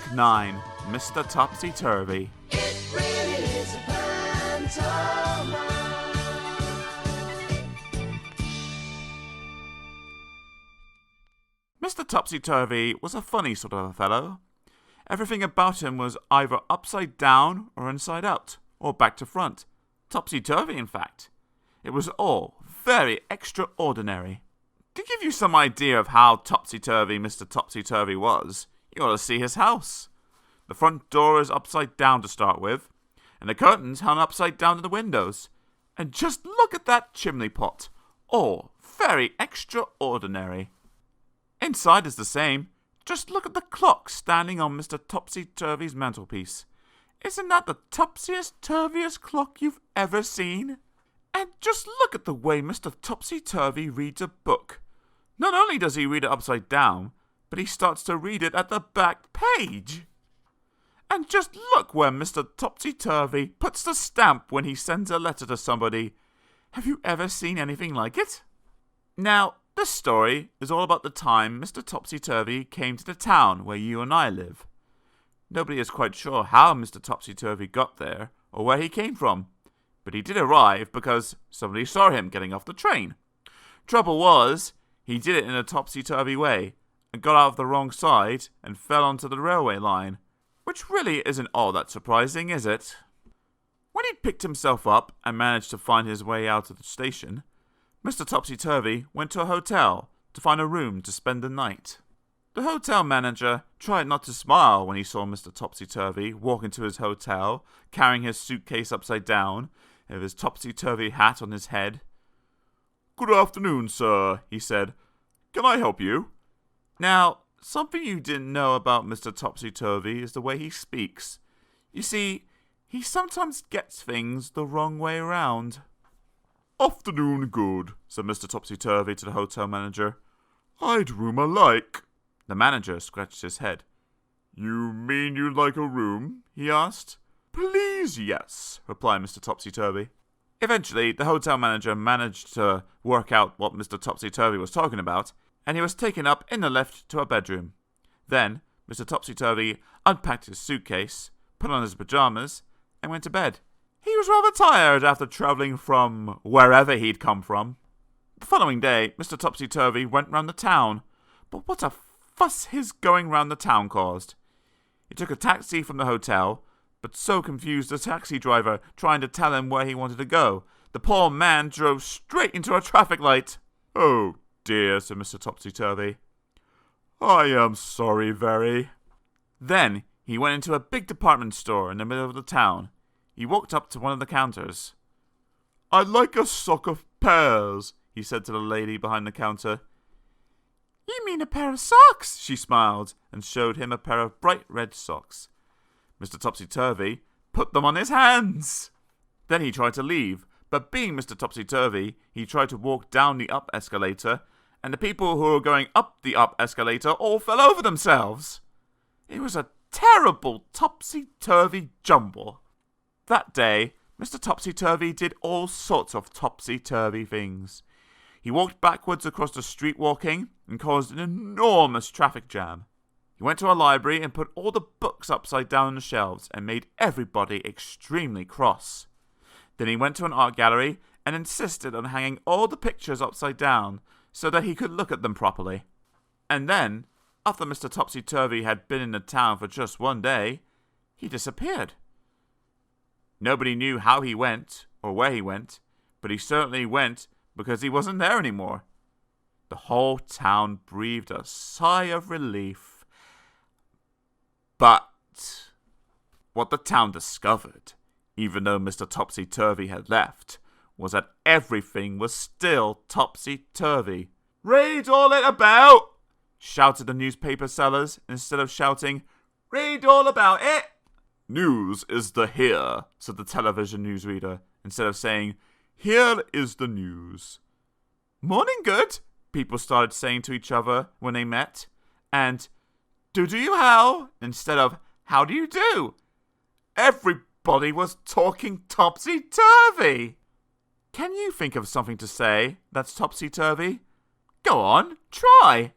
Book 9, Mr. Topsy-Turvy. It really is a pantomime. Mr. Topsy-Turvy was a funny sort of a fellow. Everything about him was either upside down or inside out, or back to front. Topsy-turvy, in fact. It was all very extraordinary. To give you some idea of how topsy-turvy Mr. Topsy-Turvy was, you ought to see his house. The front door is upside down to start with, and the curtains hung upside down to the windows. And just look at that chimney pot. All very extraordinary. Inside is the same. Just look at the clock standing on Mr. Topsy-Turvy's mantelpiece. Isn't that the topsiest-turviest clock you've ever seen? And just look at the way Mr. Topsy-Turvy reads a book. Not only does he read it upside down, but he starts to read it at the back page. And just look where Mr. Topsy-Turvy puts the stamp when he sends a letter to somebody. Have you ever seen anything like it? Now, this story is all about the time Mr. Topsy-Turvy came to the town where you and I live. Nobody is quite sure how Mr. Topsy-Turvy got there or where he came from, but he did arrive because somebody saw him getting off the train. Trouble was, he did it in a topsy-turvy way and got out of the wrong side and fell onto the railway line, which really isn't all that surprising, is it? When he'd picked himself up and managed to find his way out of the station, Mr. Topsy-Turvy went to a hotel to find a room to spend the night. The hotel manager tried not to smile when he saw Mr. Topsy-Turvy walk into his hotel, carrying his suitcase upside down, and with his topsy-turvy hat on his head. "Good afternoon, sir," he said. "Can I help you?" Now, something you didn't know about Mr. Topsy-Turvy is the way he speaks. You see, he sometimes gets things the wrong way round. "Afternoon good," said Mr. Topsy-Turvy to the hotel manager. "I'd room I like." The manager scratched his head. "You mean you'd like a room?" he asked. "Please, yes," replied Mr. Topsy-Turvy. Eventually, the hotel manager managed to work out what Mr. Topsy-Turvy was talking about, and he was taken up in the lift to a bedroom. Then, Mr. Topsy-Turvy unpacked his suitcase, put on his pajamas, and went to bed. He was rather tired after travelling from wherever he'd come from. The following day, Mr. Topsy-Turvy went round the town, but what a fuss his going round the town caused. He took a taxi from the hotel, but so confused the taxi driver trying to tell him where he wanted to go, the poor man drove straight into a traffic light. "Oh dear," said Mr. Topsy-Turvy. "I am sorry very." Then he went into a big department store in the middle of the town. He walked up to one of the counters. "I'd like a sock of pears," he said to the lady behind the counter. "You mean a pair of socks?" she smiled, and showed him a pair of bright red socks. Mr. Topsy-Turvy put them on his hands. Then he tried to leave, but being Mr. Topsy-Turvy, he tried to walk down the up escalator, and the people who were going up the up escalator all fell over themselves. It was a terrible topsy-turvy jumble. That day, Mr. Topsy-Turvy did all sorts of topsy-turvy things. He walked backwards across the street walking and caused an enormous traffic jam. He went to a library and put all the books upside down on the shelves and made everybody extremely cross. Then he went to an art gallery and insisted on hanging all the pictures upside down so that he could look at them properly. And then, after Mr. Topsy-Turvy had been in the town for just one day, he disappeared. Nobody knew how he went or where he went, but he certainly went because he wasn't there anymore. The whole town breathed a sigh of relief. But what the town discovered, even though Mr. Topsy-Turvy had left, was that everything was still topsy-turvy. "Read all it about!" shouted the newspaper sellers, instead of shouting, "Read all about it!" "News is the here," said the television newsreader, instead of saying, "Here is the news." "Morning good," people started saying to each other when they met, and do you how, instead of how do you do. Everybody was talking topsy-turvy. Can you think of something to say that's topsy-turvy? Go on, try.